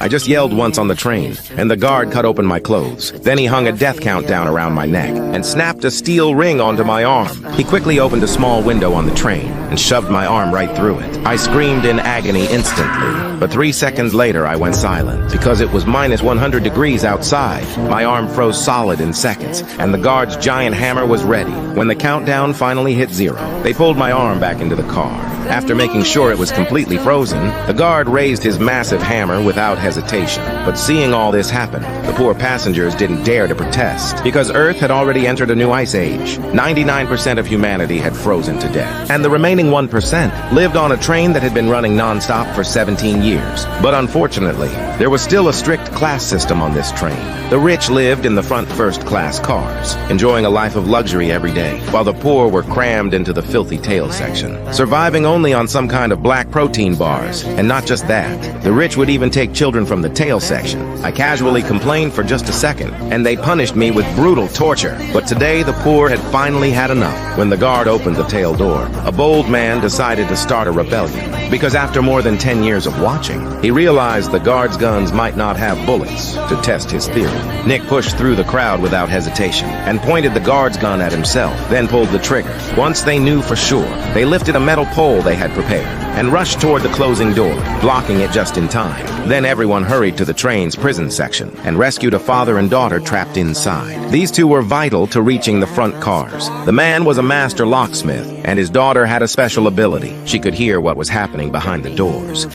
I just yelled once on the train, and the guard cut open my clothes. Then he hung a death countdown around my neck and snapped a steel ring onto my arm. He quickly opened a small window on the train and shoved my arm right through it. I screamed in agony instantly, but 3 seconds later I went silent. Because it was minus 100 degrees outside, my arm froze solid in seconds, and the guard's giant hammer was ready. When the countdown finally hit 0, they pulled my arm back into the car. After making sure it was completely frozen, the guard raised his massive hammer without hesitation. But seeing all this happen, the poor passengers didn't dare to protest, because Earth had already entered a new ice age. 99% of humanity had frozen to death, and the remaining 1% lived on a train that had been running non-stop for 17 years. But unfortunately, there was still a strict class system on this train. The rich lived in the front first-class cars, enjoying a life of luxury every day, while the poor were crammed into the filthy tail section, surviving only on some kind of black protein bars. And not just that, the rich would even take children from the tail section. I casually complained for just a second, and they punished me with brutal torture. But today, the poor had finally had enough. When the guard opened the tail door, a bold man decided to start a rebellion. Because after more than 10 years of watching, he realized the guard's guns might not have bullets to test his theory. Nick pushed through the crowd without hesitation and pointed the guard's gun at himself, then pulled the trigger. Once they knew for sure, they lifted a metal pole they had prepared and rushed toward the closing door, blocking it just in time. Then everyone hurried to the train's prison section and rescued a father and daughter trapped inside. These two were vital to reaching the front cars. The man was a master locksmith, and his daughter had a special ability. She could hear what was happening behind the doors.